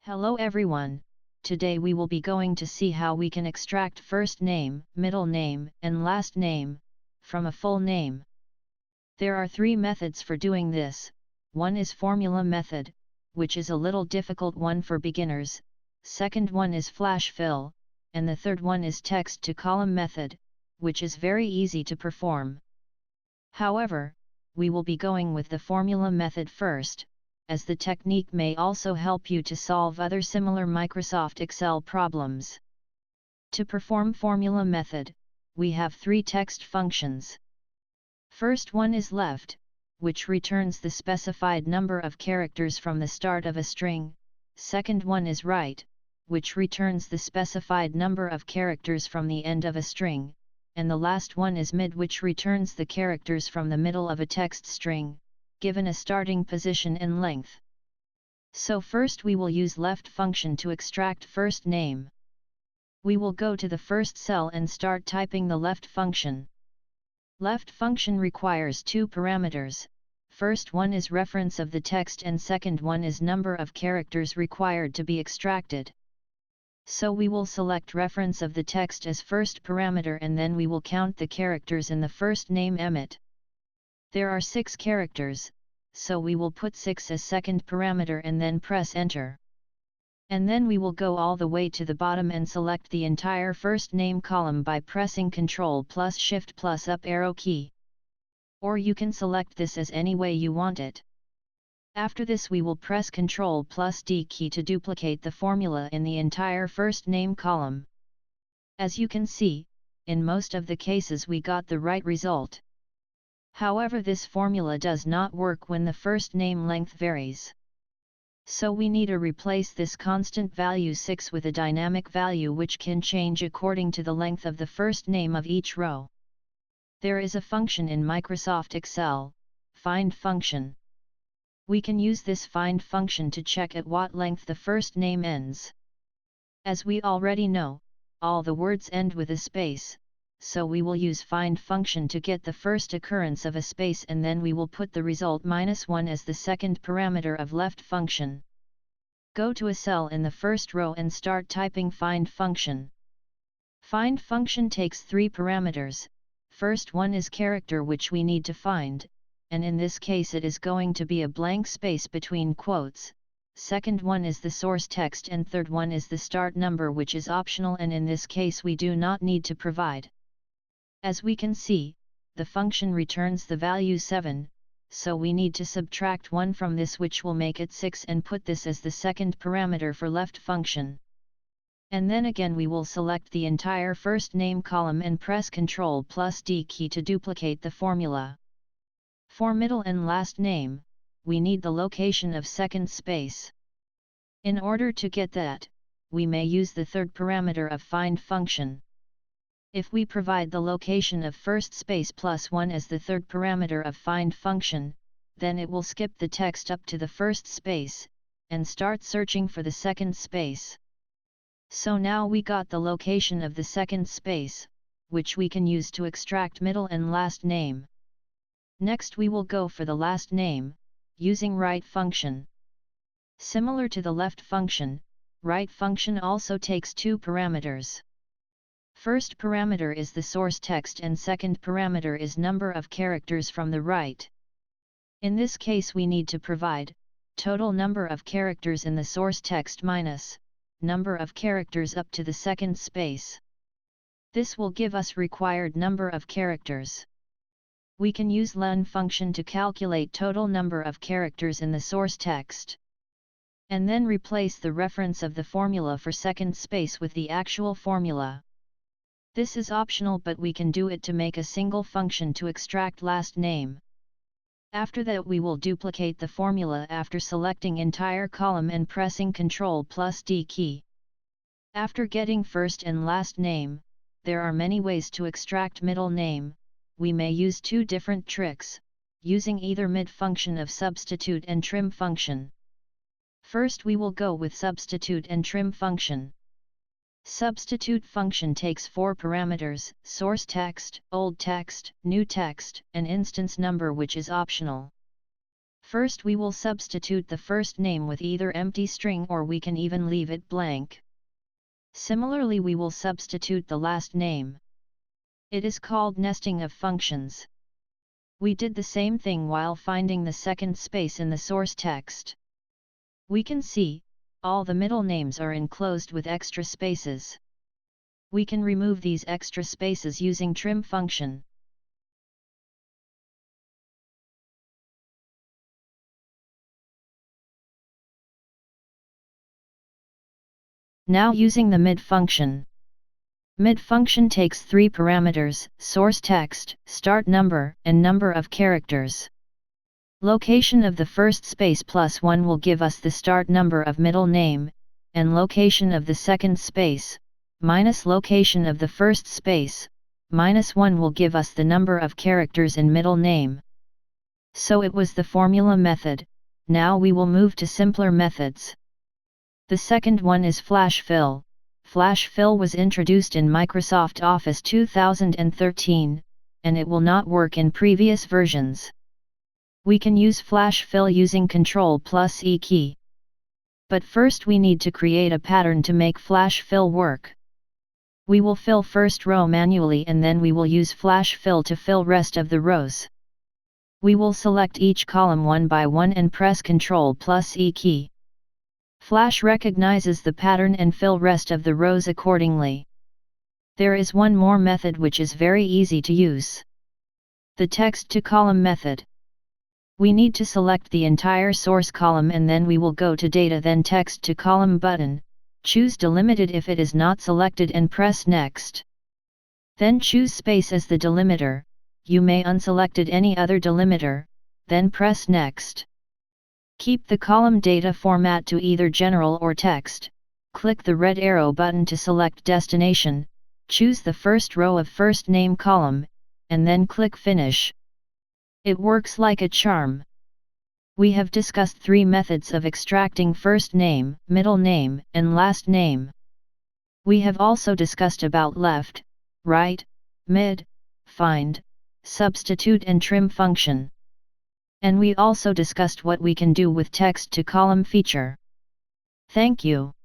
Hello everyone, today we will be going to see how we can extract first name, middle name, and last name from a full name. There are three methods for doing this. One is formula method, which is a little difficult one for beginners, second one is flash fill, and the third one is text to column method, which is very easy to perform. However, we will be going with the formula method first, as the technique may also help you to solve other similar Microsoft Excel problems. To perform formula method, we have three text functions. First one is left, which returns the specified number of characters from the start of a string. Second one is right, which returns the specified number of characters from the end of a string. And the last one is mid, which returns the characters from the middle of a text string, given a starting position and length. So first we will use left function to extract first name. We will go to the first cell and start typing the left function. Left function requires two parameters. First one is reference of the text and second one is number of characters required to be extracted. So we will select reference of the text as first parameter and then we will count the characters in the first name emit. There are 6 characters, so we will put 6 as second parameter and then press enter. And then we will go all the way to the bottom and select the entire first name column by pressing Ctrl plus Shift plus up arrow key. Or you can select this as any way you want it. After this we will press Ctrl plus D key to duplicate the formula in the entire first name column. As you can see, in most of the cases we got the right result. However, this formula does not work when the first name length varies. So we need to replace this constant value 6 with a dynamic value which can change according to the length of the first name of each row. There is a function in Microsoft Excel, find function. We can use this find function to check at what length the first name ends. As we already know, all the words end with a space. So we will use find function to get the first occurrence of a space and then we will put the result -1 as the second parameter of left function. Go to a cell in the first row and start typing find function. Find function takes 3 parameters. First one is character which we need to find, and in this case it is going to be a blank space between quotes. Second one is the source text and third one is the start number which is optional and in this case we do not need to provide. As we can see, the function returns the value 7, so we need to subtract 1 from this which will make it 6 and put this as the second parameter for left function. And then again we will select the entire first name column and press Ctrl plus D key to duplicate the formula. For middle and last name, we need the location of second space. In order to get that, we may use the third parameter of find function. If we provide the location of first space +1 as the third parameter of find function, then it will skip the text up to the first space, and start searching for the second space. So now we got the location of the second space, which we can use to extract middle and last name. Next we will go for the last name, using right function. Similar to the left function, right function also takes 2 parameters. First parameter is the source text and second parameter is number of characters from the right. In this case we need to provide total number of characters in the source text minus number of characters up to the second space. This will give us required number of characters. We can use len function to calculate total number of characters in the source text. And then replace the reference of the formula for second space with the actual formula. This is optional but we can do it to make a single function to extract last name. After that we will duplicate the formula after selecting entire column and pressing Ctrl plus D key. After getting first and last name, there are many ways to extract middle name. We may use 2 different tricks, using either mid function of substitute and trim function. First we will go with substitute and trim function. Substitute function takes 4 parameters, source text, old text, new text, and instance number which is optional. First we will substitute the first name with either empty string or we can even leave it blank. Similarly we will substitute the last name. It is called nesting of functions. We did the same thing while finding the second space in the source text. We can see, all the middle names are enclosed with extra spaces. We can remove these extra spaces using trim function. Now using the mid function. Mid function takes three parameters: source text, start number, and number of characters. Location of the first space +1 will give us the start number of middle name, and location of the second space, minus location of the first space, -1 will give us the number of characters in middle name. So it was the formula method. Now we will move to simpler methods. The second one is flash fill. Flash fill was introduced in Microsoft Office 2013, and it will not work in previous versions. We can use flash fill using Ctrl+E key. But first we need to create a pattern to make flash fill work. We will fill first row manually and then we will use flash fill to fill rest of the rows. We will select each column one by one and press Ctrl+E key. Flash recognizes the pattern and fill rest of the rows accordingly. There is one more method which is very easy to use. The text to column method. We need to select the entire source column and then we will go to data, then text to column button, choose delimited if it is not selected and press next. Then choose space as the delimiter, you may unselected any other delimiter, then press next. Keep the column data format to either general or text, click the red arrow button to select destination, choose the first row of first name column, and then click finish. It works like a charm. We have discussed three methods of extracting first name, middle name, and last name. We have also discussed about left, right, mid, find, substitute and trim function. And we also discussed what we can do with text to column feature. Thank you.